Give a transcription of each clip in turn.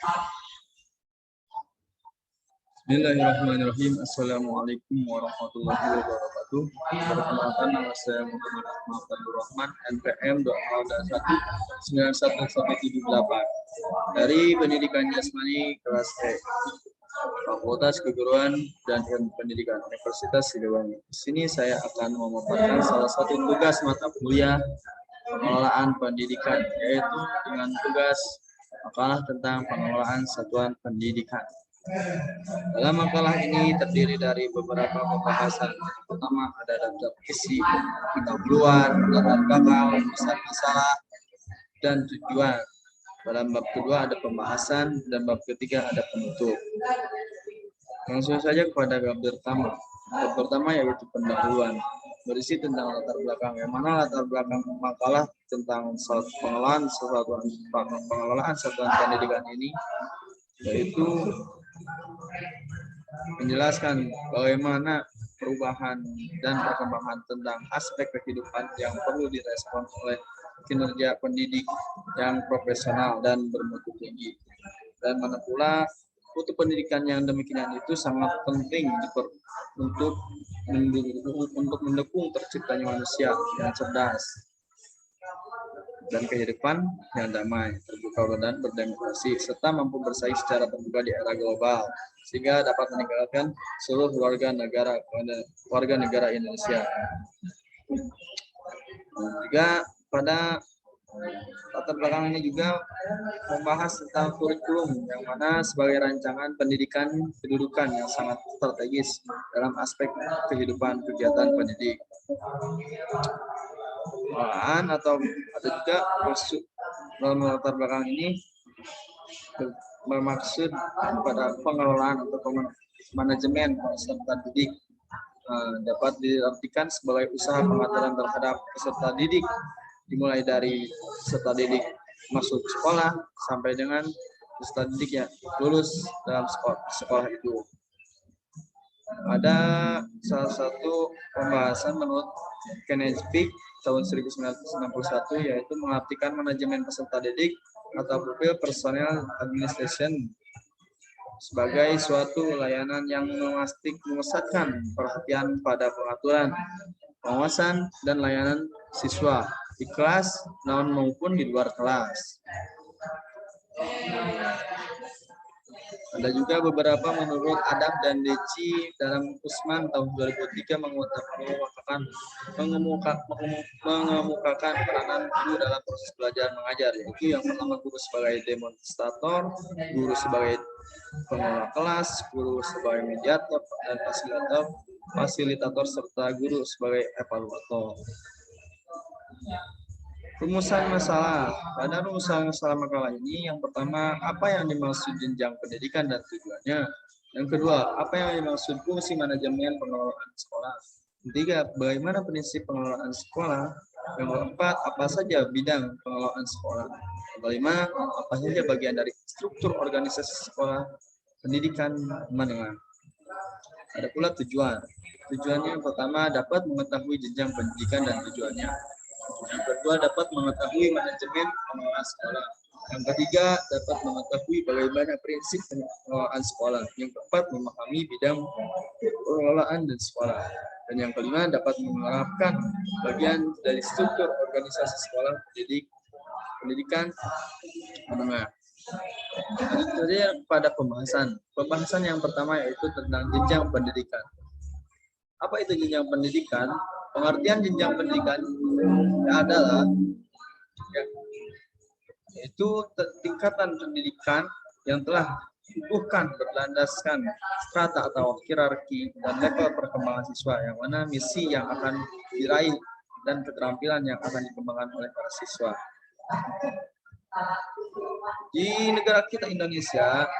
Bismillahirrahmanirrahim. Assalamualaikum warahmatullahi wabarakatuh. Perkenalkan, nama saya Muhammad Ahmad Abdul Rahman, NPM 2019178 dari Pendidikan Jasmani kelas E, Fakultas Keguruan dan Ilmu Pendidikan Universitas Siliwangi. Di sini saya akan memaparkan salah satu tugas mata kuliah pengelolaan pendidikan, yaitu dengan tugas makalah tentang pengelolaan satuan pendidikan. Dalam makalah ini terdiri dari beberapa pembahasan. Pertama ada daftar isi, pendahuluan, latar belakang, masalah, dan tujuan. Dalam bab kedua ada pembahasan dan bab ketiga ada penutup. Langsung saja kepada bab pertama. Bab pertama yaitu pendahuluan, berisi tentang latar belakang. Yang mana latar belakang makalah tentang pengelolaan satuan pendidikan ini yaitu menjelaskan bagaimana perubahan dan perkembangan tentang aspek kehidupan yang perlu direspon oleh kinerja pendidik yang profesional dan bermutu tinggi. Dan mana pula mutu pendidikan yang demikian itu sangat penting untuk mendukung terciptanya manusia yang cerdas dan kehidupan yang damai, terbuka dan berdemokrasi, serta mampu bersaing secara terbuka di era global, sehingga dapat meningkatkan seluruh warga negara Indonesia. Juga pada latar belakang ini juga membahas tentang kurikulum, yang mana sebagai rancangan pendidikan kedudukan yang sangat strategis dalam aspek kehidupan kegiatan pendidik. Atau ada juga maksud dalam latar belakang ini bermaksud pada pengelolaan atau manajemen peserta didik, dapat diartikan sebagai usaha pengaturan terhadap peserta didik, dimulai dari peserta didik masuk sekolah sampai dengan peserta didik yang lulus dalam sekolah itu. Ada salah satu pembahasan menurut Kenneth Peake tahun 1991, yaitu mengartikan manajemen peserta didik atau People Personnel Administration sebagai suatu layanan yang memusatkan perhatian pada pengaturan, pengawasan, dan layanan siswa di kelas maupun di luar kelas. Ada juga beberapa menurut Adam dan Deci dalam Usman tahun 2003 mengemukakan peranan guru dalam proses belajar mengajar, yaitu yang pertama guru sebagai demonstrator, guru sebagai pengelola kelas, guru sebagai mediator dan fasilitator serta guru sebagai evaluator. Rumusan masalah. Pada rumusan masalah makalah ini, yang pertama, apa yang dimaksud jenjang pendidikan dan tujuannya. Yang kedua, apa yang dimaksud fungsi manajemen pengelolaan sekolah. Ketiga, bagaimana prinsip pengelolaan sekolah. Yang keempat, apa saja bidang pengelolaan sekolah. Yang kelima, apa saja bagian dari struktur organisasi sekolah pendidikan menengah. Ada pula tujuan. Tujuannya yang pertama, dapat mengetahui jenjang pendidikan dan tujuannya. Yang kedua, dapat mengetahui manajemen pengelolaan sekolah. Yang ketiga, dapat mengetahui bagaimana prinsip pengelolaan sekolah. Yang keempat, memahami bidang pengelolaan dan sekolah. Dan yang kelima, dapat menerapkan bagian dari struktur organisasi sekolah pendidikan menengah. Lanjut saja pada pembahasan. Pembahasan yang pertama yaitu tentang jenjang pendidikan. Apa itu jenjang pendidikan? Pengertian jenjang pendidikan adalah yaitu tingkatan pendidikan yang telah dibutuhkan berlandaskan strata atau hierarki dan level perkembangan siswa, yang mana misi yang akan diraih dan keterampilan yang akan dikembangkan oleh para siswa. Di negara kita Indonesia,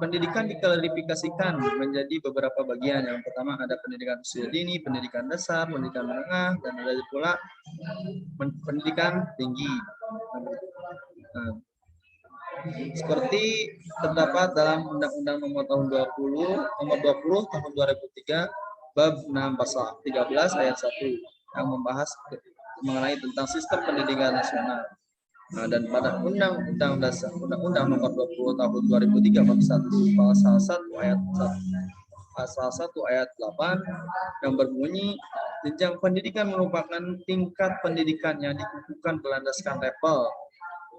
pendidikan diklasifikasikan menjadi beberapa bagian. Yang pertama ada pendidikan usia dini, pendidikan dasar, pendidikan menengah, dan ada pula pendidikan tinggi. Seperti terdapat dalam Undang-Undang Nomor 20 Tahun 2003 Bab 6 Pasal 13 Ayat 1 yang membahas mengenai tentang sistem pendidikan nasional. Nah, dan pada Undang-Undang Dasar Undang-Undang Nomor 20 Tahun 2003 Pasal 1 ayat 8 yang berbunyi jenjang pendidikan merupakan tingkat pendidikan yang dikukuhkan berlandaskan level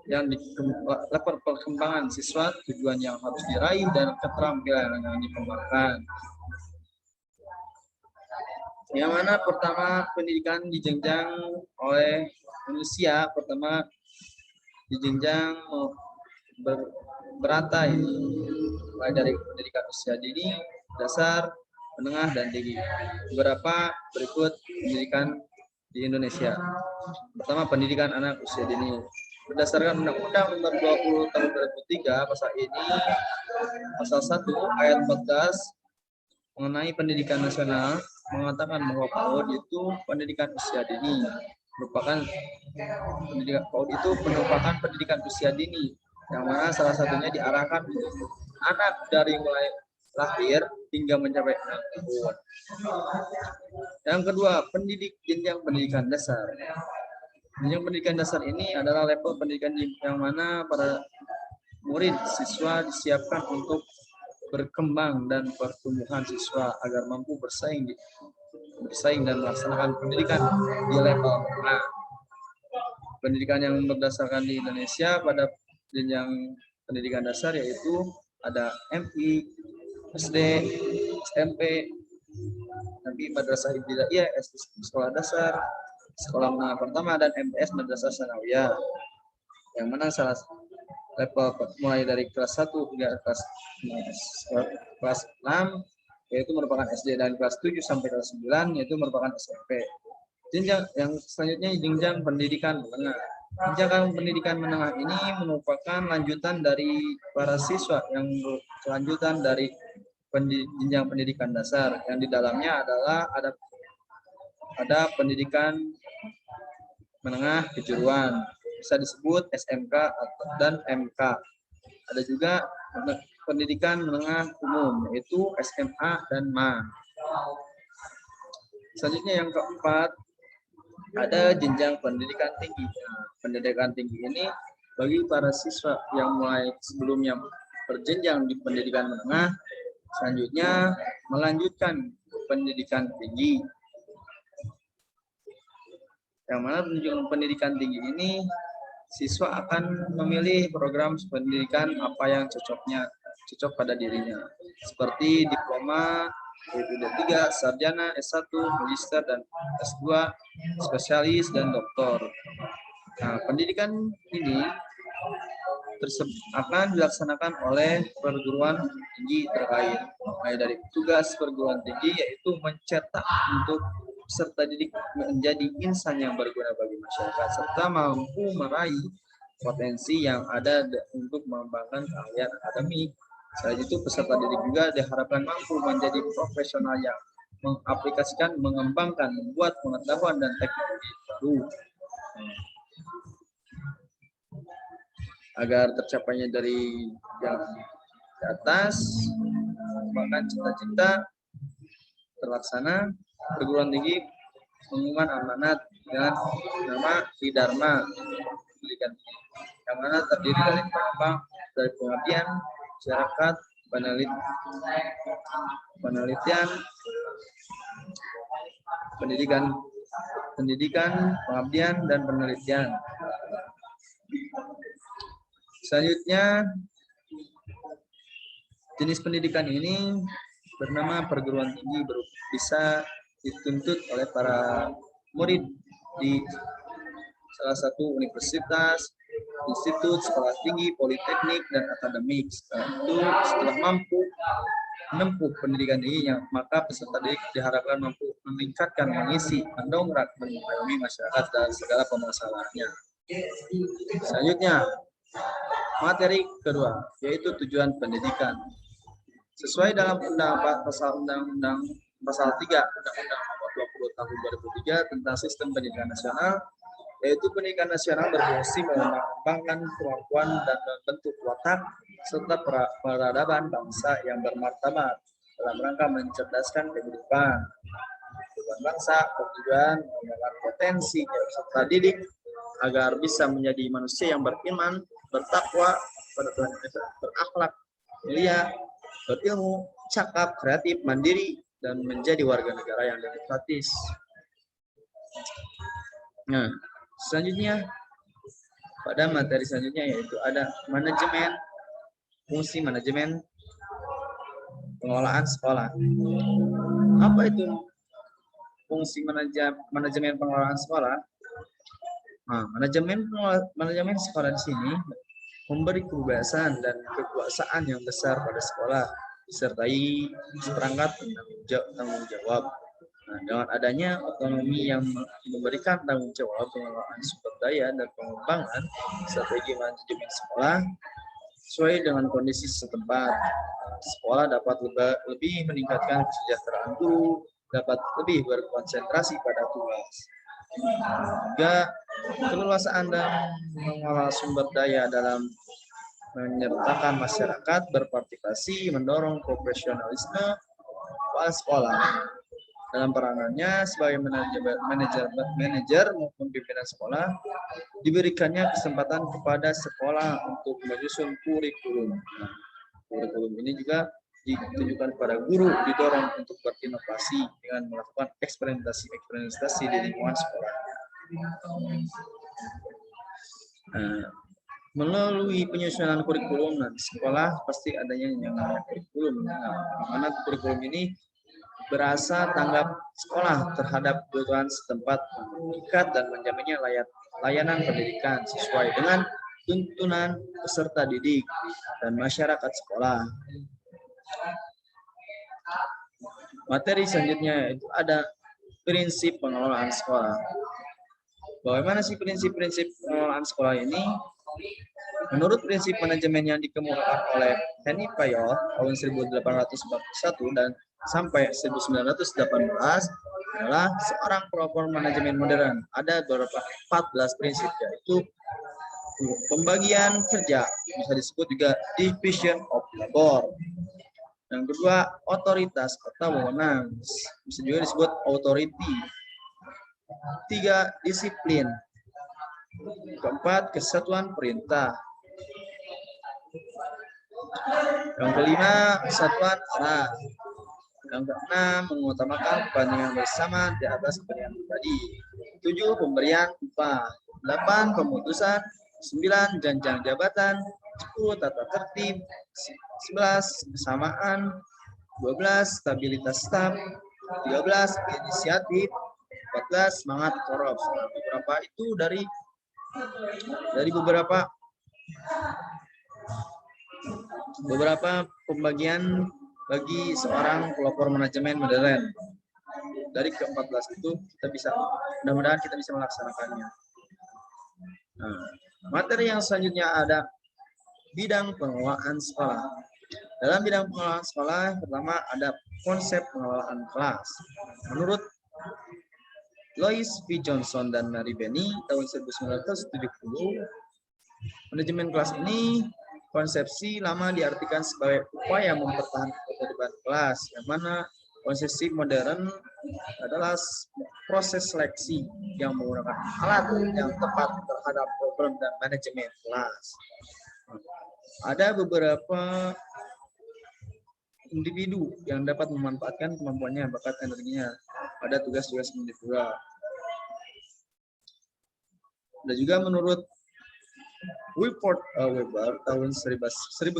level perkembangan siswa, tujuan yang harus diraih dan keterampilan yang dikembangkan. Yang mana pertama pendidikan dijenjang oleh manusia, pertama dijenjang berantai mulai dari pendidikan usia dini, dasar, menengah, dan tinggi. Beberapa berikut pendidikan di Indonesia. Pertama, pendidikan anak usia dini. Berdasarkan Undang-Undang Nomor 20 Tahun 2003, pasal 1 ayat 14 mengenai pendidikan nasional mengatakan bahwa PAUD itu pendidikan usia dini. Merupakan pendidikan usia dini yang mana salah satunya diarahkan untuk anak dari mulai lahir hingga mencapai 6 tahun. Yang kedua, jenjang pendidikan dasar. Jenjang pendidikan dasar ini adalah level pendidikan yang mana para murid siswa disiapkan untuk berkembang dan pertumbuhan siswa agar mampu bersaing dan melaksanakan pendidikan di level menengah. Pendidikan yang berdasarkan di Indonesia pada jenjang pendidikan dasar yaitu ada MI, SD, SMP, Madrasah Ibtidaiyah, sekolah dasar, sekolah menengah pertama, dan MTS Madrasah Sanawiyah. Yang mana salah level mulai dari kelas 1 hingga kelas 6 yaitu merupakan SD, dan kelas 7 sampai kelas 9 yaitu merupakan SMP. Jenjang yang selanjutnya jenjang pendidikan menengah. Jenjang pendidikan menengah ini merupakan lanjutan dari para siswa yang kelanjutan dari jenjang pendidikan dasar yang di dalamnya adalah ada pendidikan menengah kejuruan, bisa disebut SMK dan MK. Ada juga pendidikan menengah umum yaitu SMA dan MA. Selanjutnya yang keempat ada jenjang pendidikan tinggi. Pendidikan tinggi ini bagi para siswa yang mulai sebelumnya berjenjang di pendidikan menengah, selanjutnya melanjutkan pendidikan tinggi. Yang mana pendidikan tinggi ini siswa akan memilih program pendidikan apa yang cocok pada dirinya, seperti diploma, D3, sarjana, S1, magister, dan S2, spesialis, dan doktor. Nah, pendidikan ini akan dilaksanakan oleh perguruan tinggi terkait. Mulai dari tugas perguruan tinggi yaitu mencetak untuk peserta didik menjadi insan yang berguna bagi masyarakat serta mampu meraih potensi yang ada untuk mengembangkan keahlian akademik. Selain itu, peserta didik juga diharapkan mampu menjadi profesional yang mengaplikasikan, mengembangkan, membuat pengetahuan dan teknologi baru. Agar tercapainya dari yang di atas, bahkan cita-cita terlaksana, perguruan tinggi mengumumkan amanat dengan nama Dharma pendidikan tinggi, yang mana terdiri dari pengabdian, masyarakat, penelitian, pendidikan, pengabdian, dan penelitian. Selanjutnya, jenis pendidikan ini bernama perguruan tinggi, bisa dituntut oleh para murid di salah satu universitas, institut, sekolah tinggi, politeknik, dan akademik. Setelah mampu menempuh pendidikan ini, maka peserta didik diharapkan mampu meningkatkan, mengisi, mendongkrak, mengayomi masyarakat dan segala permasalahannya. Selanjutnya, materi kedua, yaitu tujuan pendidikan. Sesuai dalam pasal 3 Undang-Undang Nomor 20 Tahun 2003 tentang Sistem Pendidikan Nasional, yaitu pendidikan nasional berfungsi mengembangkan kemampuan dan membentuk watak serta peradaban bangsa yang bermartabat dalam rangka mencerdaskan kehidupan bangsa, bertujuan mengembangkan potensi peserta didik agar bisa menjadi manusia yang beriman, bertakwa pada Tuhan, berakhlak mulia, berilmu, cakap, kreatif, mandiri, dan menjadi warga negara yang demokratis. Nah, selanjutnya pada materi selanjutnya yaitu ada manajemen, fungsi manajemen pengelolaan sekolah. Apa itu fungsi manajemen pengelolaan sekolah? Nah, manajemen sekolah di sini memberi kebebasan dan kekuasaan yang besar pada sekolah, disertai seperangkat tanggung jawab. Nah, dengan adanya otonomi yang memberikan tanggung jawab pengelolaan sumber daya dan pengembangan strategi manajemen sekolah sesuai dengan kondisi setempat, sekolah dapat lebih meningkatkan kesejahteraan guru, dapat lebih berkonsentrasi pada tugas. Juga keleluasaan dalam mengelola sumber daya dalam menyertakan masyarakat berpartisipasi, mendorong profesionalisme kepala sekolah dalam peranannya sebagai manajer maupun pimpinan sekolah. Diberikannya kesempatan kepada sekolah untuk menyusun kurikulum. Nah, kurikulum ini juga ditujukan kepada guru, didorong untuk berinovasi dengan melakukan eksperimentasi di lingkungan sekolah. Nah, melalui penyusunan kurikulum, nah, di sekolah pasti adanya yang namanya kurikulum. Nah, mana kurikulum ini berasa tanggap sekolah terhadap kebutuhan setempat, mengikat dan menjaminnya layanan pendidikan sesuai dengan tuntunan peserta didik dan masyarakat sekolah. Materi selanjutnya itu ada prinsip pengelolaan sekolah. Bagaimana sih prinsip-prinsip pengelolaan sekolah ini? Menurut prinsip manajemen yang dikemukakan oleh Henry Fayol tahun 1841 dan sampai 1918 adalah seorang pelopor manajemen modern. Ada beberapa 14 prinsip, yaitu pembagian kerja, bisa disebut juga division of labor. Yang kedua, otoritas atau wewenang, bisa juga disebut authority. 3, disiplin. Keempat, kesatuan perintah. Yang kelima, kesatuan arah. Yang keenam, mengutamakan kepentingan bersama di atas kepentingan pribadi. 7, pemberian upah. 8, pemutusan. 9, jenjang jabatan. 10, tata tertib. 11, kesamaan. 12, stabilitas staf. 13, inisiatif. 14, semangat korup. Beberapa itu dari beberapa pembagian bagi seorang pelopor manajemen modern. Dari ke-14 itu mudah-mudahan kita bisa melaksanakannya. Nah, materi yang selanjutnya ada bidang pengelolaan sekolah. Dalam bidang pengelolaan sekolah, pertama ada konsep pengelolaan kelas. Menurut Lois V. Johnson dan Mary Benny tahun 1970, manajemen kelas ini konsepsi lama diartikan sebagai upaya mempertahankan ketertiban kelas, yang mana konsepsi modern adalah proses seleksi yang menggunakan alat yang tepat terhadap program dan manajemen kelas. Ada beberapa individu yang dapat memanfaatkan kemampuannya, bakat, energinya pada tugas-tugas individual. Dan juga menurut Wilford Weber tahun 1986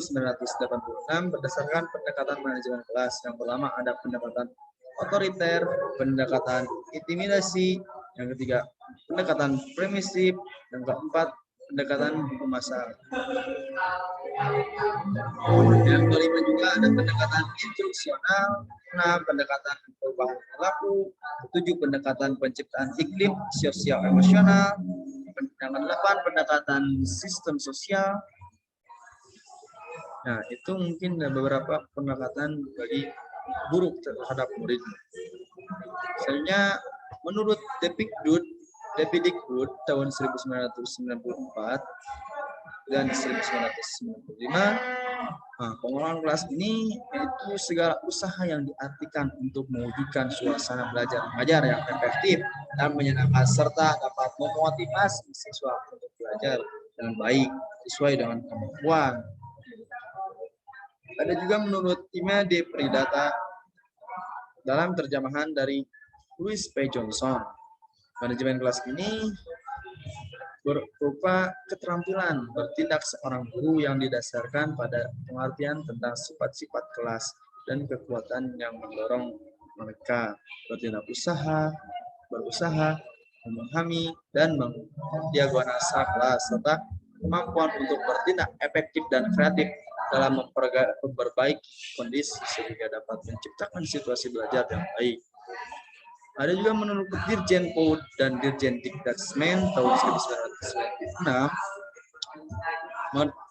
berdasarkan pendekatan manajemen kelas. Yang pertama ada pendekatan otoriter, pendekatan intimidasi, yang ketiga pendekatan permisif, yang keempat pendekatan buku masal. Yang kelima juga ada pendekatan instruksional, 6 pendekatan perubahan perilaku, 7 pendekatan penciptaan iklim sosial emosional, yang ke-8 pendekatan sistem sosial. Nah, itu mungkin beberapa pendekatan bagi guru terhadap murid. Selanjutnya, menurut Depikdikbud tahun 1994 dan 1995, Nah, pengelolaan kelas ini yaitu segala usaha yang diartikan untuk mewujudkan suasana belajar mengajar yang efektif dan menyenangkan serta dapat memotivasi siswa untuk belajar dengan baik sesuai dengan kemampuan. Ada juga menurut Ime de Pridata dalam terjemahan dari Louis P. Johnson, manajemen kelas ini berupa keterampilan bertindak seorang guru yang didasarkan pada pengertian tentang sifat-sifat kelas dan kekuatan yang mendorong mereka bertindak berusaha, memahami, dan mendiagnosa kelas, serta kemampuan untuk bertindak efektif dan kreatif dalam memperbaiki kondisi sehingga dapat menciptakan situasi belajar yang baik. Ada juga menurut Dirjen PAUD dan Dirjen Dikdasmen tahun 1996,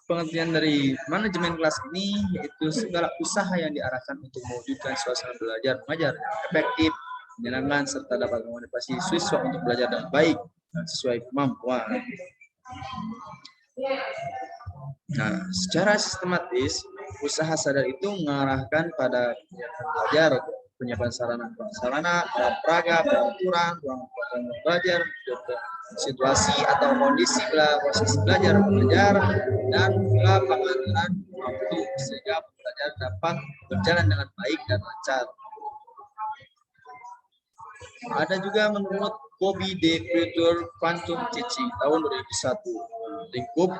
pengertian dari manajemen kelas ini yaitu segala usaha yang diarahkan untuk mewujudkan suasana belajar mengajar yang efektif, menyenangkan, serta dapat memotivasi siswa untuk belajar dengan baik dan sesuai kemampuan. Nah, secara sistematis, usaha sadar itu mengarahkan pada kegiatan belajar, penyiapan sarana, peraga, peraturan, ruang belajar, situasi atau kondisi proses belajar mengajar, dan pengaturan waktu sehingga belajar dapat berjalan dengan baik dan lancar. Ada juga menurut Bobby de Future Quantum Teaching tahun 2001, lingkup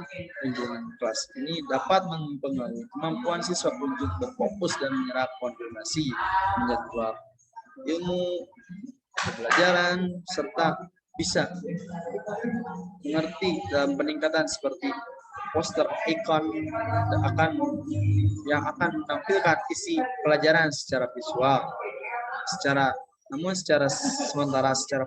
lingkungan kelas ini dapat mempengaruhi kemampuan siswa untuk berfokus dan menyerap konfirmasi, menjadwal ilmu, pembelajaran, serta bisa mengerti dalam peningkatan seperti poster ikon yang akan menampilkan isi pelajaran secara visual, namun secara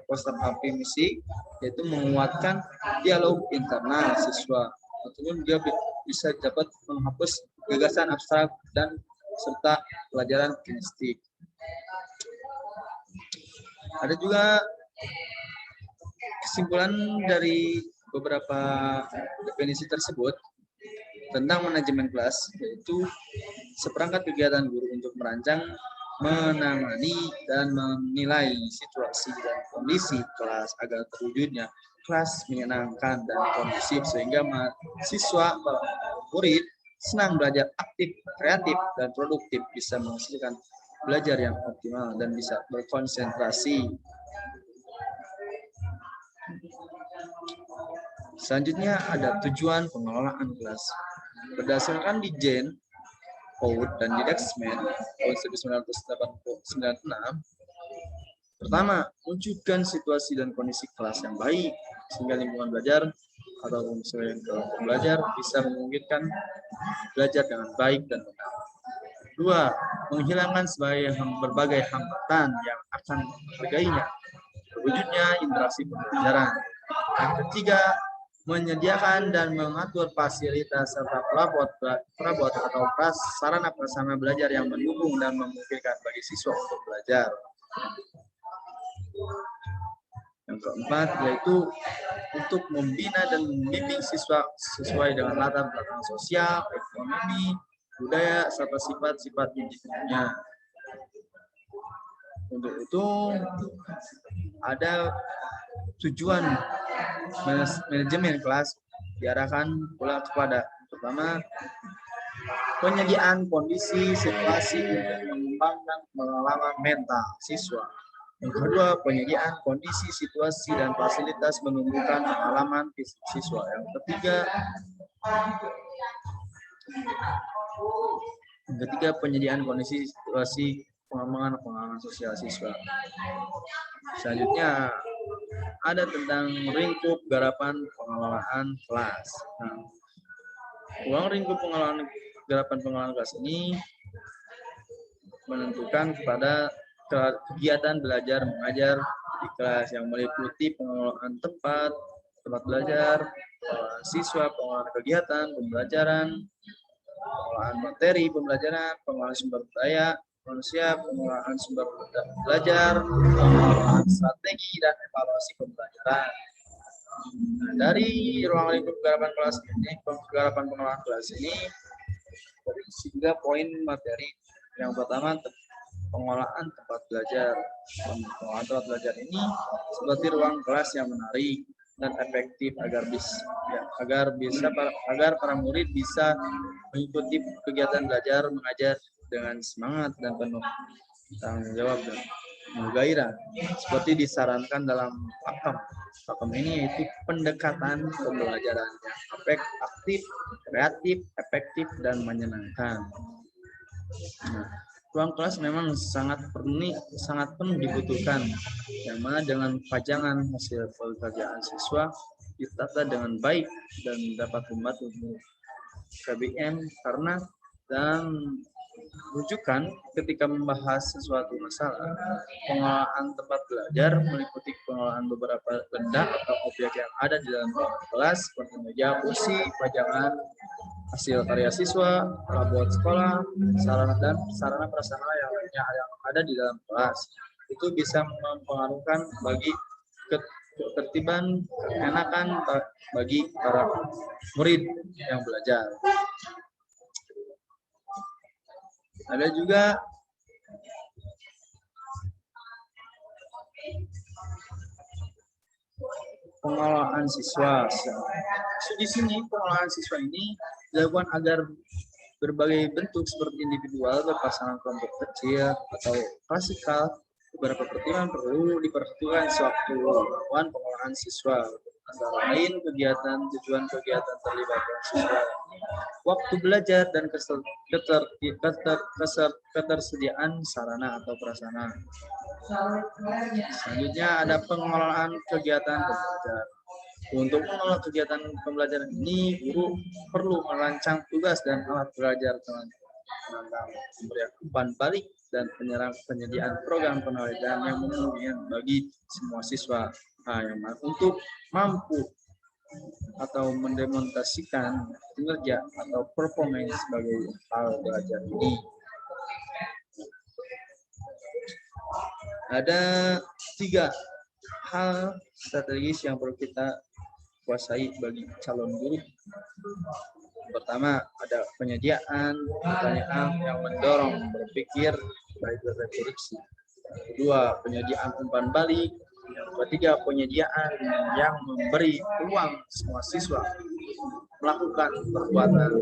poster api misi yaitu menguatkan dialog internal siswa, ataupun juga bisa dapat menghapus gagasan abstrak dan serta pelajaran kinestik. Ada juga kesimpulan dari beberapa definisi tersebut tentang manajemen kelas, yaitu seperangkat kegiatan guru untuk merancang, menangani, dan menilai situasi dan kondisi kelas agar terwujudnya kelas menyenangkan dan kondusif sehingga siswa murid senang belajar, aktif, kreatif, dan produktif, bisa menghasilkan belajar yang optimal dan bisa berkonsentrasi. Selanjutnya ada tujuan pengelolaan kelas. Berdasarkan Dirjen PAUD dan Dikdasmen tahun 1996, pertama, wujudkan situasi dan kondisi kelas yang baik sehingga lingkungan belajar atau sesuai dengan belajar bisa memungkinkan belajar dengan baik dan benar. Dua, menghilangkan berbagai hambatan yang akan menghargainya terwujudnya interaksi pembelajaran. Yang ketiga, menyediakan dan mengatur fasilitas serta perabot atau sarana prasarana belajar yang mendukung dan memungkinkan bagi siswa untuk belajar. Yang keempat, yaitu untuk membina dan membimbing siswa sesuai dengan latar belakang sosial, ekonomi, budaya, serta sifat-sifat individunya. Untuk itu, ada tujuan manajemen kelas diarahkan pula kepada pertama, penyediaan kondisi situasi untuk mengembangkan pengalaman mental siswa. Yang kedua, penyediaan kondisi situasi dan fasilitas menumbuhkan pengalaman siswa. Yang ketiga, penyediaan kondisi situasi pengembangan pengalaman sosial siswa. Selanjutnya ada tentang lingkup garapan pengelolaan kelas. Nah, ruang lingkup garapan pengelolaan kelas ini menentukan kepada kegiatan belajar mengajar di kelas yang meliputi pengelolaan tempat belajar, pengelolaan siswa, pengelolaan kegiatan pembelajaran, pengelolaan materi pembelajaran, pengelolaan sumber daya manusia, pengelolaan sumber belajar, pengelolaan strategi, dan evaluasi pembelajaran. Nah, dari ruang lingkup garapan pengelolaan kelas ini Berisi juga poin materi. Yang pertama, pengolahan tempat belajar. Pengolahan tempat belajar ini seperti ruang kelas yang menarik dan efektif agar para murid bisa mengikuti kegiatan belajar mengajar dengan semangat dan penuh tanggung jawab dan gairah seperti disarankan dalam pakem. Pakem ini yaitu pendekatan pembelajaran yang aktif, kreatif, efektif, dan menyenangkan. Nah, ruang kelas memang sangat penuh dibutuhkan, yang mana dengan pajangan hasil pekerjaan siswa ditata dengan baik dan dapat membantu KBM karena dan rujukan ketika membahas sesuatu masalah. Pengolahan tempat belajar meliputi pengolahan beberapa benda atau objek yang ada di dalam kelas seperti meja, kursi, pajangan, hasil karya siswa, rapot sekolah, sarana prasarana yang lainnya yang ada di dalam kelas. Itu bisa mempengaruhkan bagi ketertiban, keenakan bagi para murid yang belajar. Ada juga pengolahan siswa. Di sini pengolahan siswa ini dilakukan agar berbagai bentuk seperti individual, berpasangan, kelompok kecil, atau klasikal. Beberapa pertimbangan perlu diperhatikan sewaktu melakukan pengolahan siswa. Antara lain tujuan kegiatan terlibatkan siswa, waktu belajar, dan ketersediaan sarana atau prasarana. Selanjutnya ada pengelolaan kegiatan pembelajaran. Untuk mengelola kegiatan pembelajaran ini, guru perlu merancang tugas dan alat belajar tentang pemberian umpan balik dan penyediaan program penelitian yang memungkinkan bagi semua siswa yang untuk mampu atau mendemonstrasikan kinerja atau performance sebagai hal belajar ini. Ada 3 hal strategis yang perlu kita kuasai bagi calon guru. Pertama, ada penyediaan pertanyaan yang mendorong berpikir baik refleksi. Kedua, penyediaan umpan balik. Yang ketiga, penyediaan yang memberi ruang semua siswa melakukan perbuatan.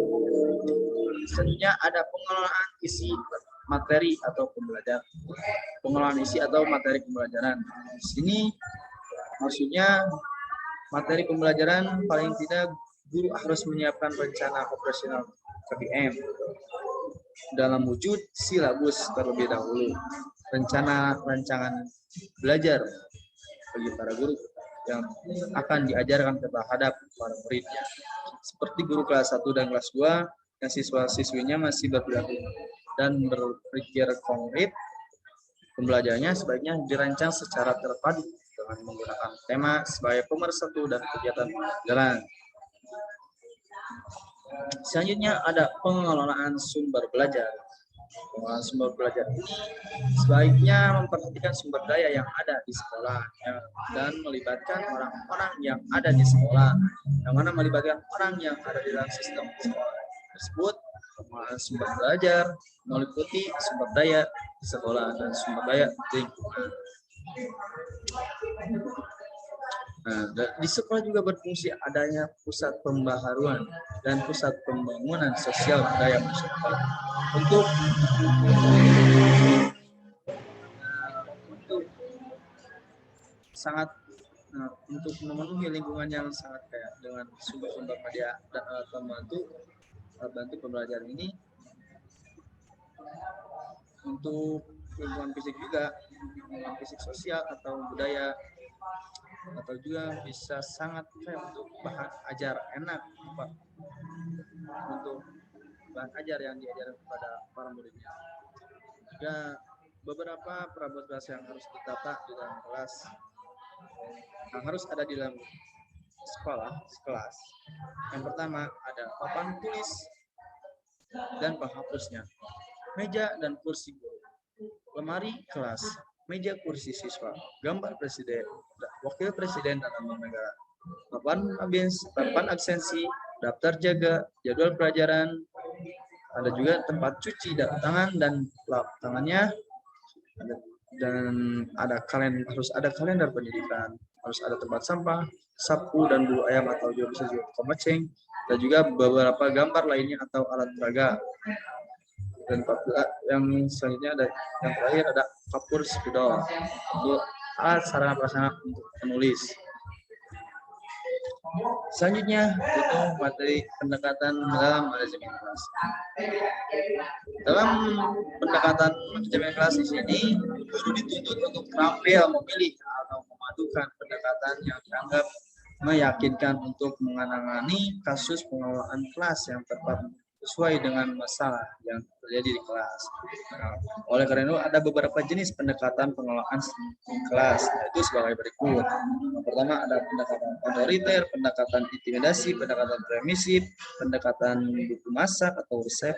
Selanjutnya ada pengelolaan isi materi atau pembelajaran. Pengelolaan isi atau materi pembelajaran. Di sini maksudnya materi pembelajaran paling tidak guru harus menyiapkan rencana operasional KBM dalam wujud silabus terlebih dahulu. Rancangan belajar bagi para guru yang akan diajarkan terhadap para muridnya. Seperti guru kelas 1 dan kelas 2 yang siswa-siswinya masih berperilaku dan berpikir konkret, pembelajarannya sebaiknya dirancang secara terpadu dengan menggunakan tema sebagai pemersatu dan kegiatan pembelajaran. Selanjutnya ada pengelolaan sumber belajar. Pengelolaan sumber belajar ini sebaiknya memperhatikan sumber daya yang ada di sekolah dan melibatkan orang-orang yang ada di sekolah, yang mana melibatkan orang yang ada di dalam sistem sekolah tersebut. Pengelolaan sumber belajar meliputi sumber daya di sekolah dan sumber daya lingkungan. Nah, di sekolah juga berfungsi adanya pusat pembaharuan dan pusat pembangunan sosial budaya masyarakat untuk untuk memenuhi lingkungan yang sangat kaya dengan sumber-sumber media dan alat bantu pembelajaran ini. Untuk lingkungan fisik juga, lingkungan fisik sosial atau budaya, atau juga bisa sangat kaya untuk bahan ajar enak untuk bahan ajar yang diajarkan kepada para muridnya. Juga beberapa perabot kelas yang harus ditata di dalam kelas yang harus ada di dalam kelas. Yang pertama ada papan tulis dan penghapusnya, meja dan kursi guru, lemari kelas, meja kursi siswa, gambar presiden, wakil presiden dan lambang negara, papan absensi, daftar jaga, jadwal pelajaran, Ada juga tempat cuci tangan dan lap tangannya. Dan harus ada kalender pendidikan, harus ada tempat sampah, sapu dan bulu ayam atau juga bisa juga komaceng, dan juga beberapa gambar lainnya atau alat peraga. Dan yang selanjutnya ada yang terakhir ada kapur spidol untuk alat sarana prasarana untuk penulis. Selanjutnya itu materi pendekatan dalam manajemen kelas. Dalam pendekatan manajemen kelas di sini, guru dituntut untuk terampil memilih atau memadukan pendekatan yang dianggap meyakinkan untuk menangani kasus pengelolaan kelas yang tepat sesuai dengan masalah yang terjadi di kelas. Nah, oleh karena itu ada beberapa jenis pendekatan pengelolaan kelas, yaitu sebagai berikut. Yang pertama ada pendekatan otoriter, pendekatan intimidasi, pendekatan permisif, pendekatan buku masak atau resep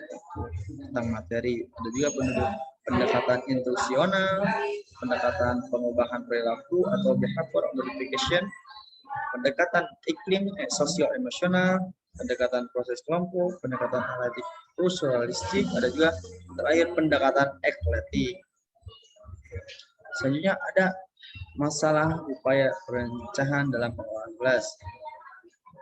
tentang materi. Ada juga pendekatan instruksional, pendekatan pengubahan perilaku atau behavior modification, pendekatan iklim sosio-emosional, pendekatan proses kelompok, pendekatan analitik strukturalistik, ada juga terakhir pendekatan ekletik. Selanjutnya ada masalah upaya perencanaan dalam pengelolaan kelas.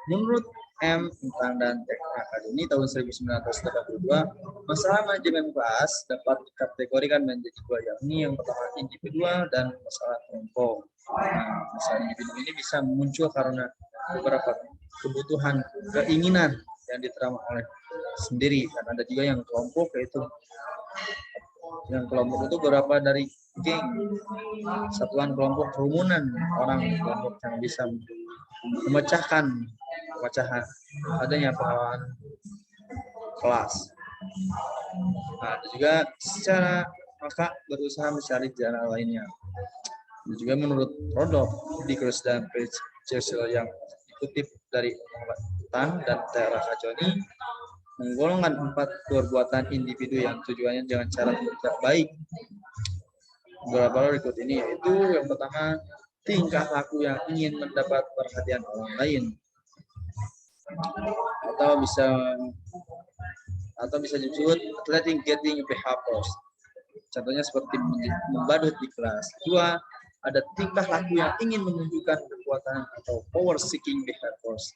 Menurut M. Tentang dan Teknik Akademi tahun 1982, masalah manajemen kelas dapat dikategorikan menjadi dua, yakni yang pertama individual dan masalah kelompok. Nah, masalah individu ini bisa muncul karena beberapa kebutuhan, keinginan yang diterima oleh sendiri, dan ada juga yang kelompok, yaitu yang kelompok itu beberapa dari geng, satuan kelompok, kerumunan orang kelompok yang bisa memecahkan pecahan adanya pengelolaan kelas. Nah, juga secara maka berusaha mencari jalan lainnya. Dan juga menurut Rodolph, Dickers dan Churchill yang dikutip dari Tan dan Tera Kajoni, menggolongkan 4 perbuatan individu yang tujuannya dengan cara tidak baik. Beberapa berikut ini, yaitu yang pertama, tingkah laku yang ingin mendapat perhatian orang lain, atau bisa disebut getting behaviors. Contohnya seperti membadut di kelas. 2, ada tingkah laku yang ingin menunjukkan kekuatan atau power seeking behaviors.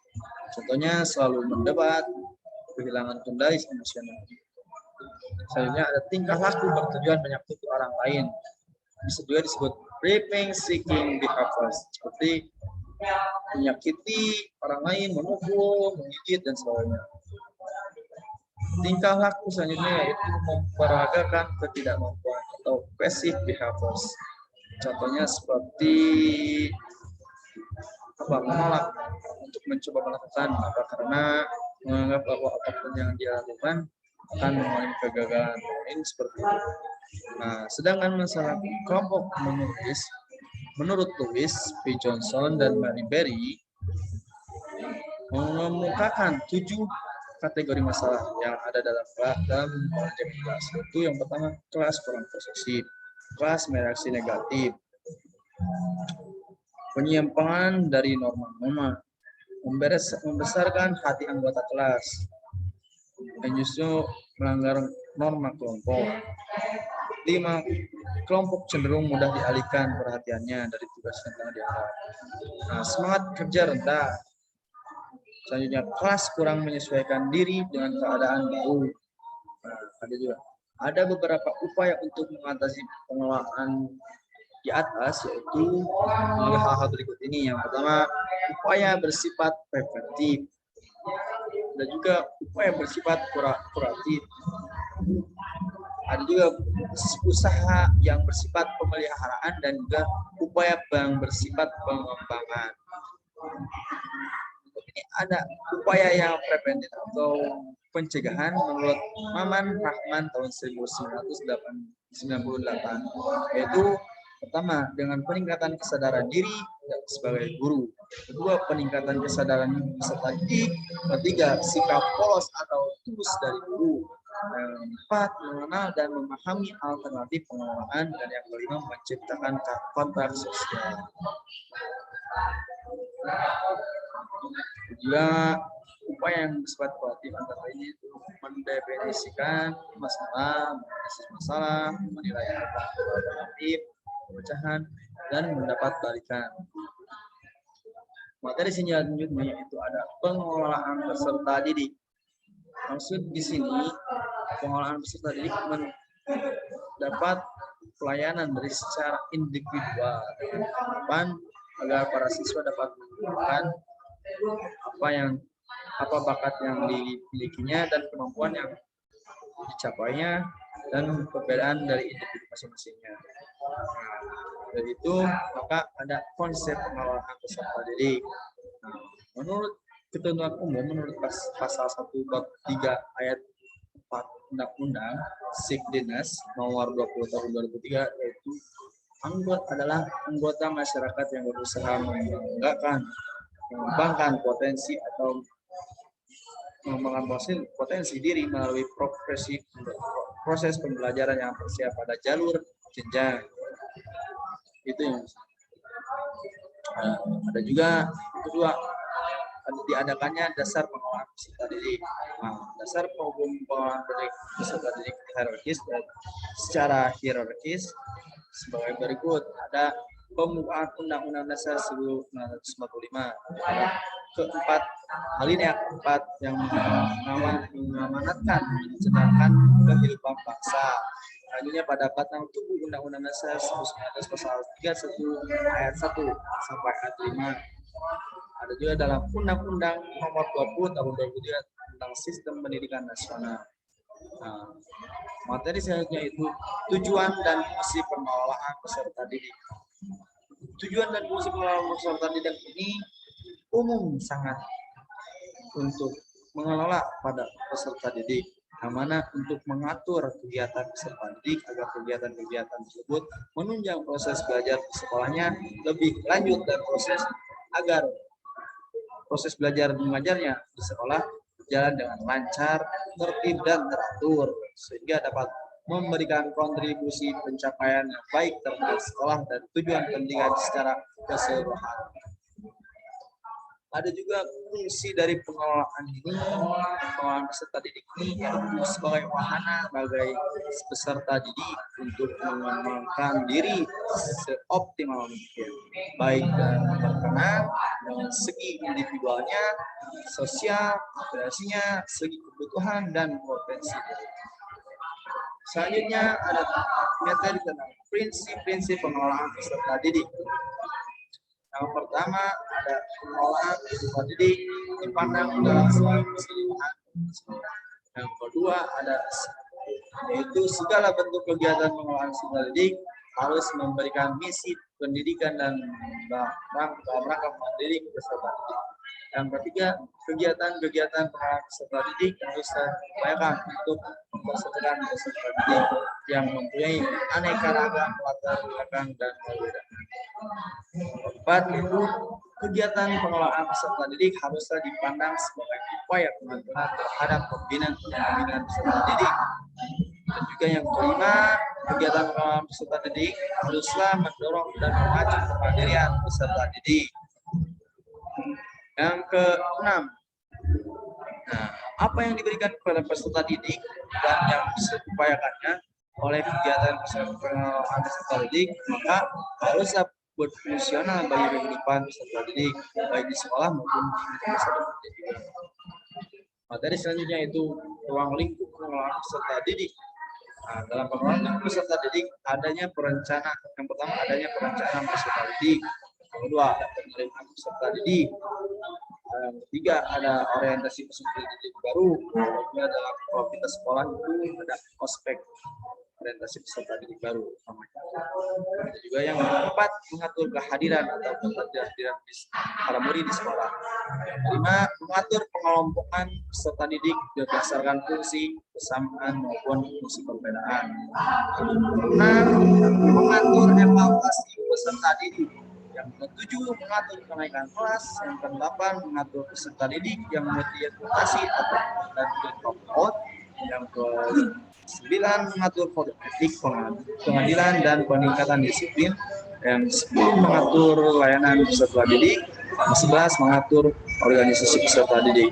Contohnya selalu mendebat, kehilangan kendali emosional. Selanjutnya ada tingkah laku bertujuan menyakiti orang lain. Bisa juga disebut revenge seeking behaviors, seperti menyakiti orang lain, memukul, menggigit, dan sebagainya. Tingkah laku selanjutnya yaitu memperagakan ketidakmampuan atau passive behaviors. Contohnya seperti menolak untuk mencoba melakukan apa karena menganggap bahwa apapun yang dia lakukan akan mengalami kegagalan. Ini seperti itu. Nah, sedangkan masalah kelompok menurut Louis P. Johnson dan Mary Berry mengemukakan 7 kategori masalah yang ada dalam manajemen kelas. Itu yang pertama, kelas kurang posesif, kelas bereaksi negatif, penyimpangan dari norma-norma, membesarkan hati anggota kelas, dan justru melanggar norma kelompok. 5, kelompok cenderung mudah dialihkan perhatiannya dari tugas yang tengah dianggap. Nah, semangat kerja rendah. Selanjutnya, kelas kurang menyesuaikan diri dengan keadaan baru. Nah, ada beberapa upaya untuk mengatasi pengelolaan di atas, yaitu melalui hal-hal berikut ini. Yang pertama, upaya bersifat preventif, dan juga upaya bersifat kuratif. Ada juga usaha yang bersifat pemeliharaan dan juga upaya yang bersifat pengembangan. Ini ada upaya yang preventif atau pencegahan menurut Maman Rahman tahun 1998, yaitu pertama, dengan peningkatan kesadaran diri sebagai guru. Kedua, peningkatan kesadaran peserta didik. Ketiga, sikap polos atau tulus dari guru. Yang 4, mengenal dan memahami alternatif pengelolaan. Dan yang kelima, menciptakan kontrak sosial. Juga upaya yang bersifat kualitatif antara lain itu mendefinisikan masalah, menilai alternatif, pemecahan, dan mendapat balikan. Materi selanjutnya itu ada pengelolaan peserta didik. Maksud di sini pengelolaan peserta didik mendapat pelayanan dari secara individual dengan harapan agar para siswa dapat menemukan apa bakat yang dimilikinya dan kemampuan yang dicapainya dan perbedaan dari individu masing-masingnya. Dari itu maka ada konsep pengelolaan peserta didik. Nah, menurut ketentuan umum menurut pasal 1 bab 3 ayat 4 Undang-Undang Sikdinas nomor 20 tahun 2003 yaitu adalah anggota masyarakat yang berusaha mengembangkan potensi atau mengembangkan potensi diri melalui proses pembelajaran yang bersiap pada jalur jenjang. Itu yang ada juga kedua diadakannya dasar pengelolaan peserta didik. Nah, dasar pengelolaan peserta didik hierarkis dan secara hierarkis sebagai berikut. Ada pembukaan Undang-Undang Dasar 1945. Keempat, alinea keempat yang mengamanatkan mencerdaskan kehidupan bangsa. Selanjutnya pada batang tubuh Undang-Undang Dasar 1945 pasal 31 ayat 1 sampai ayat 5. Ada juga dalam Undang-Undang nomor 20 tahun 2003 tentang sistem pendidikan nasional. Nah, materi selanjutnya itu tujuan dan fungsi pengelolaan peserta didik. Tujuan dan fungsi pengelolaan peserta didik ini umum sangat untuk mengelola pada peserta didik, yang mana untuk mengatur kegiatan peserta didik agar kegiatan-kegiatan tersebut menunjang proses belajar di sekolahnya lebih lanjut dan agar proses belajar mengajarnya di sekolah berjalan dengan lancar, tertib dan teratur sehingga dapat memberikan kontribusi pencapaian yang baik terhadap sekolah dan tujuan pendidikan secara keseluruhan. Ada juga fungsi dari pengelolaan pengelolaan peserta didik ini yaitu sebagai wahana bagi peserta didik untuk mengembangkan diri seoptimal mungkin, baik dan berkenan dengan segi individualnya, sosial, operasinya, segi kebutuhan dan potensi diri. Selanjutnya ada materi tentang prinsip-prinsip pengelolaan peserta didik. Yang pertama ada pengelolaan peserta didik dipandang dalam keseluruhan. Yang kedua ada yaitu segala bentuk kegiatan pengelolaan peserta didik harus memberikan misi pendidikan dan dalam rangka mendidik peserta didik. Yang ketiga, kegiatan-kegiatan pengelolaan peserta didik harus diupayakan untuk mempesertakan peserta didik yang mempunyai aneka ragam latar belakang dan perbedaan. Keempat, kegiatan pengelolaan peserta didik haruslah dipandang sebagai upaya pengakuan terhadap pembinaan peserta didik. Dan juga yang kelima, kegiatan pengelolaan peserta didik haruslah mendorong dan memacu kemandirian peserta didik. Yang keenam, apa yang diberikan kepada peserta didik dan yang diupayakannya oleh kegiatan pengelolaan peserta didik maka haruslah berfungsional bagi kehidupan peserta didik baik di sekolah maupun di peserta didik. Materi selanjutnya itu ruang lingkup pengelolaan peserta didik. Nah, dalam pengelolaan peserta didik adanya perencanaan. Yang pertama adanya perencanaan peserta didik. Yang kedua ada penerimaan peserta didik. Yang ketiga ada orientasi peserta didik baru. Yang dalam aktivitas sekolah itu ada ospek orientasi peserta didik baru. Ada juga yang keempat mengatur kehadiran atau kehadiran para murid di sekolah. Yang kelima mengatur pengelompokan peserta didik berdasarkan fungsi kesamaan maupun fungsi perbedaan. Yang keenam mengatur evaluasi peserta didik. Yang ketujuh mengatur kenaikan kelas. Yang kedelapan mengatur peserta didik yang motivasi atau dan drop out. Yang ke-9 mengatur kode etik pengadilan dan peningkatan disiplin. Yang 10 mengatur layanan peserta didik. 11 mengatur organisasi peserta didik.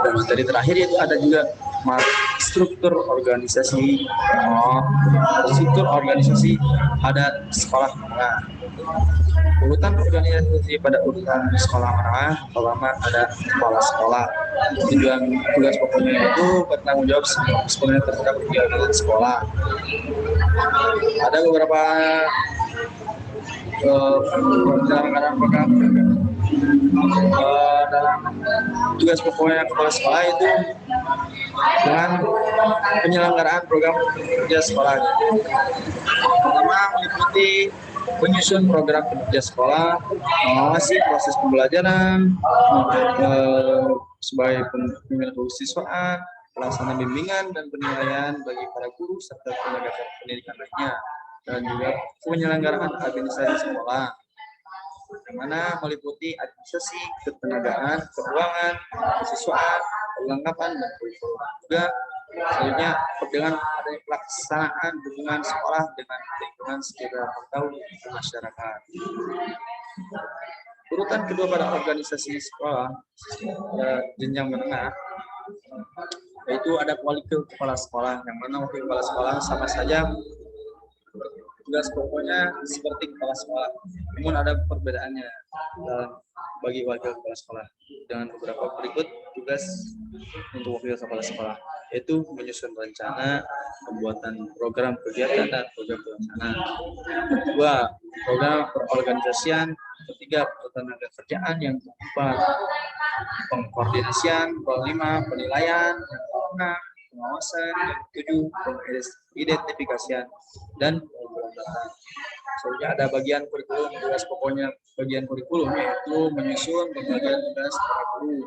Dan materi terakhir itu ada juga struktur organisasi. Struktur organisasi pada sekolah menengah. Urutan organisasi pada urutan sekolah menengah, pertama ada kepala sekolah. Tujuan tugas pokoknya itu bertanggung jawab sepenuhnya terhadap kegiatan sekolah. Ada beberapa penyelenggaraan program dalam tugas pokoknya kepala sekolah itu dengan penyelenggaraan program kerja sekolah. Pertama, meliputi menyusun program kerja sekolah, mengawasi proses pembelajaran sebagai pembinaan kehusiswaan, pelaksanaan bimbingan dan penilaian bagi para guru serta tenaga pendidikan lainnya, dan juga penyelenggaraan administrasi sekolah, yang mana meliputi administrasi, ketenagaan, keuangan, kesiswaan, perlengkapan, dan kurikulum. Juga selanjutnya dengan adanya pelaksanaan hubungan sekolah dengan lingkungan sekitar atau masyarakat. Urutan kedua pada organisasi sekolah jenjang menengah yaitu ada wakil kepala sekolah, yang mana wakil kepala sekolah sama saja tugas pokoknya seperti kepala sekolah, namun ada perbedaannya bagi wakil kepala sekolah dengan beberapa berikut tugas untuk wakil kepala sekolah, yaitu menyusun rencana, pembuatan program kegiatan dan program pelaksanaan. Kedua, program perorganisasian. Ketiga, ketenaga kerjaan. Yang keempat, pengkoordinasian. Kelima, penilaian. Yang keenam, pengawasan. Yang ketujuh, pengidentifikasian dan pengumpulan data. Selanjutnya ada bagian kurikulum. Tugas pokoknya bagian kurikulum yaitu menyusun pembagian tugas para guru,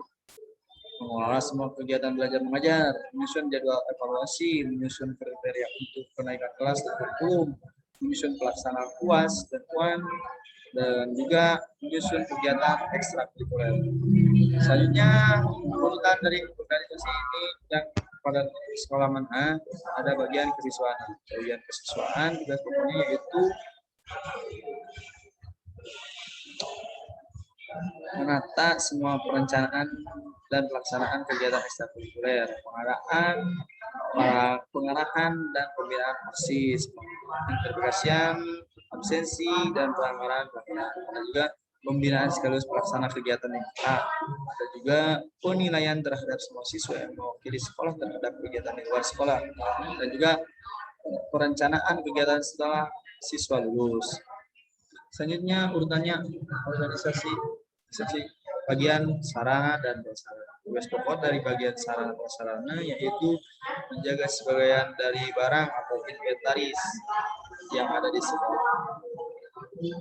mengelola semua kegiatan belajar mengajar, menyusun jadwal evaluasi, menyusun kriteria untuk kenaikan kelas dan kurikulum, menyusun pelaksanaan UAS dan UAN, dan juga menyusun kegiatan ekstrakurikuler. Selanjutnya urutan dari organisasi ini yang pada sekolah menengah ada bagian kesiswaan. Bagian kesiswaan tugas pokoknya yaitu menata semua perencanaan dan pelaksanaan kegiatan ekstrakurikuler, pengarahan dan pembinaan OSIS, pengidentifikasian absensi dan pelanggaran, dan juga pembinaan sekaligus pelaksana kegiatan yang ketat, dan juga penilaian terhadap semua siswa yang mewakili sekolah terhadap kegiatan di luar sekolah, dan juga perencanaan kegiatan setelah siswa lulus. Selanjutnya urutannya organisasi bagian sarana dan prasarana. Tugas pokok dari bagian sarana prasarana yaitu menjaga sebagian dari barang atau inventaris yang ada di sekolah.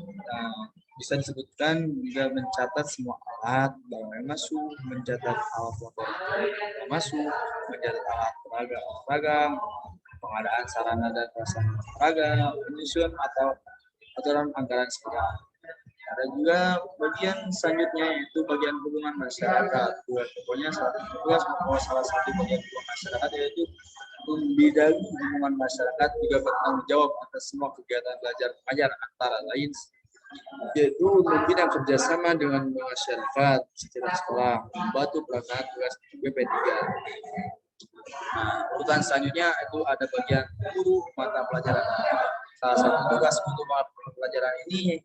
Nah, bisa disebutkan juga mencatat semua alat barang yang masuk, mencatat alat motor yang masuk, mencatat alat peraga, pengadaan sarana dan prasarana peraga, penyusun atau aturan anggaran sekolah. Ada juga bagian selanjutnya yaitu bagian hubungan masyarakat. Pokoknya salah satu bagian hubungan masyarakat yaitu membidangi hubungan masyarakat, juga bertanggung jawab atas semua kegiatan belajar mengajar, antara lain yaitu membina kerjasama dengan masyarakat sekitar sekolah, membantu pelaksanaan tugas BP3. Nah, urutan selanjutnya itu ada bagian guru mata pelajaran. Salah satu tugas untuk mata pelajaran ini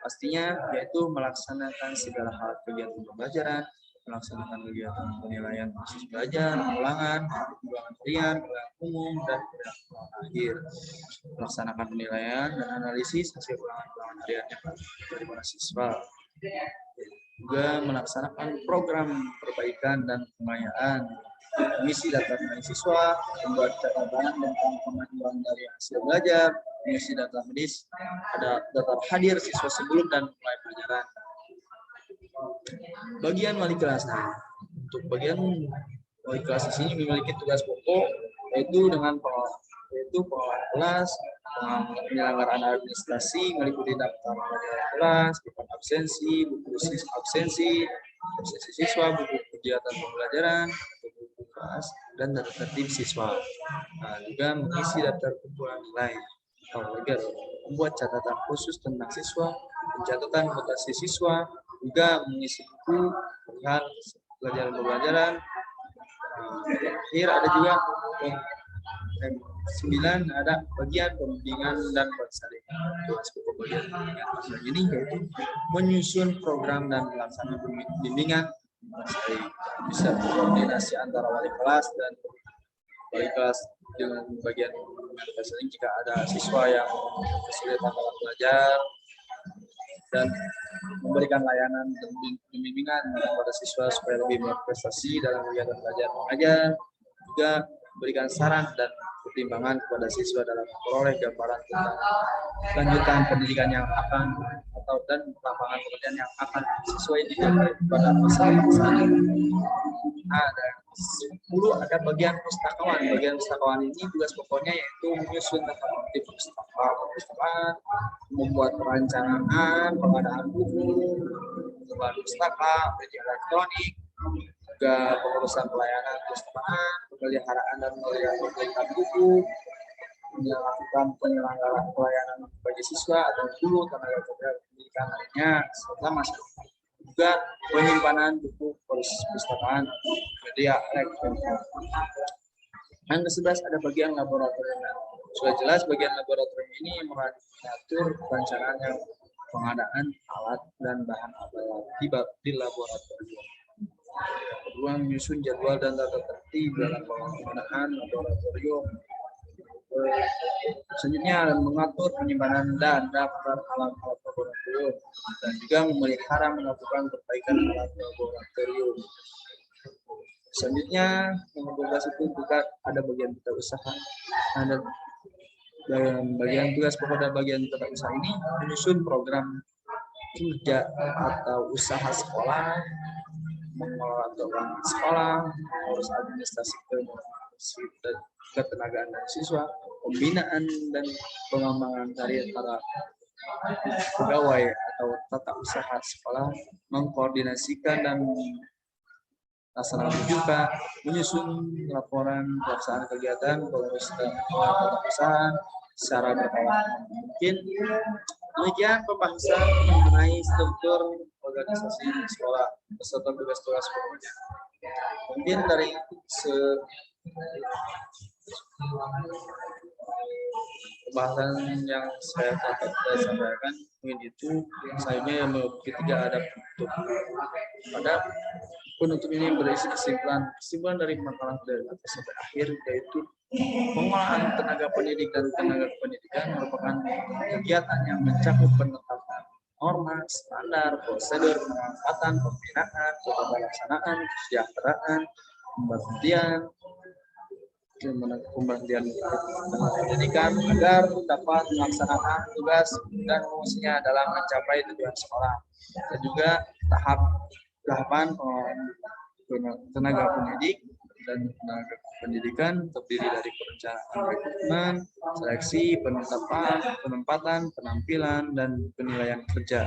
pastinya yaitu melaksanakan segala hal kegiatan pembelajaran, melaksanakan kegiatan penilaian proses belajar, ulangan harian, ulangan umum, dan ulangan akhir. Melaksanakan penilaian dan analisis hasil ulangan hariannya dari para siswa. Juga melaksanakan program perbaikan dan pengayaan, mengisi data siswa, membuat catatan tentang kemajuan dari hasil belajar, mengisi data medis, ada data hadir siswa sebelum dan mulai pelajaran. Bagian wali kelas. Untuk bagian wali kelas di sini memiliki tugas pokok yaitu dengan pengelolaan kelas, penyelenggaraan administrasi, meliputi daftar pelajaran kelas, buku absensi, buku absensi siswa, buku kegiatan pembelajaran, buku kelas, dan data tertib siswa. Nah, juga mengisi daftar kumpulan nilai atau agar membuat catatan khusus tentang siswa, pencatatan mutasi siswa, juga mengisi buku, melihat pelajaran-pembelajaran. Akhir ada juga 9 ada bagian pembimbingan dan persalinan. Bagian pembimbingan ini yaitu menyusun program dan melaksanakan bimbingan. Bisa koordinasi antara wali kelas dan wali kelas dengan bagian persalinan jika ada siswa yang kesulitan dalam belajar, dan memberikan layanan dan bimbingan kepada siswa supaya lebih berprestasi dalam kegiatan belajar mengajar, juga memberikan saran dan pertimbangan kepada siswa dalam memperoleh gambaran tentang lanjutan pendidikan yang akan dan lapangan pekerjaan yang akan sesuai dicapai pada masa depan. Ada 10 ada bagian pustakawan. Bagian pustakawan ini tugas pokoknya yaitu menyusun tentang motif perpustakaan, membuat perencanaan, pengadaan buku, penjualan pustaka, media elektronik, juga pengurusan pelayanan perpustakaan, pemeliharaan dan pemeliharaan buku, melakukan penyelenggaraan pelayanan bagi siswa atau guru, tenaga pendidikan lainnya, serta masyarakat. Juga penyimpanan buku perpustakaan, media elektronik. Yang ke-11 ada bagian laboratorium. Sudah jelas bagian laboratorium ini mengatur perencanaan pengadaan alat dan bahan di laboratorium. Kedua, menyusun jadwal dan tata tertib dalam penggunaan laboratorium. Selanjutnya mengatur penyimpanan dan daftar alat-alat laboratorium dan juga memelihara melakukan perbaikan alat laboratorium. Selanjutnya nomor 12 itu juga ada bagian tata usaha. Ada bagian tugas pokok dan bagian tata usaha ini menyusun program kerja atau usaha sekolah, mengelola keuangan sekolah, mengurus administrasi dan ketenagaan dan siswa, pembinaan dan pengembangan karir para pegawai atau tata usaha sekolah, mengkoordinasikan dan laksanakan juga menyusun laporan pelaksanaan kegiatan tata usaha secara berkala mungkin. Demikian pembahasan mengenai struktur organisasi sekolah beserta tugas-tugas pokoknya. Mungkin dari pembahasan yang saya sampaikan mungkin itu. Sayangnya yang ketiga ada penutup. Pada penutup ini berisi kesimpulan dari makalah dari atas sampai akhir, yaitu pengolahan tenaga pendidik dan tenaga pendidikan merupakan kegiatan yang mencakup penetapan norma, standar, prosedur pengangkatan, pembinaan, pelaksanaan, kesejahteraan, pemberhentian pendidikan agar dapat melaksanakan tugas dan fungsinya dalam mencapai tujuan sekolah, dan juga tahapan tenaga pendidik dan tenaga pendidikan terdiri dari perencanaan rekrutmen, seleksi, penempatan, penampilan, dan penilaian kerja.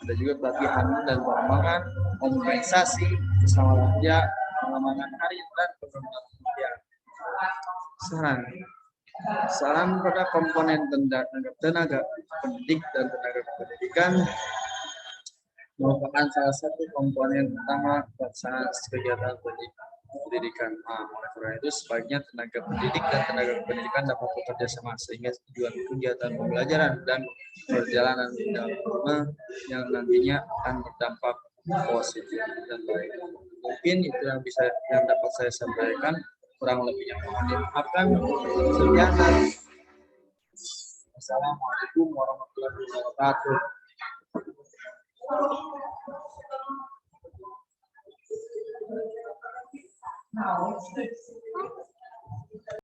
Ada juga pelatihan dan pengembangan, kompensasi, keselamatan kerja, pengembangan karir, dan pengembangan kerja. Saran pada komponen tenaga pendidik dan tenaga pendidikan merupakan salah satu komponen utama pelaksanaan kegiatan pendidikan. Oleh karena itu, sebaiknya tenaga pendidik dan tenaga pendidikan dapat bekerja sama sehingga tujuan kegiatan pembelajaran dan perjalanan yang nantinya akan berdampak positif dan baik. Mungkin itu yang dapat saya sampaikan. Kurang lebihnya mohon dimaafkan. Sekian. Assalamualaikum warahmatullahi wabarakatuh. No.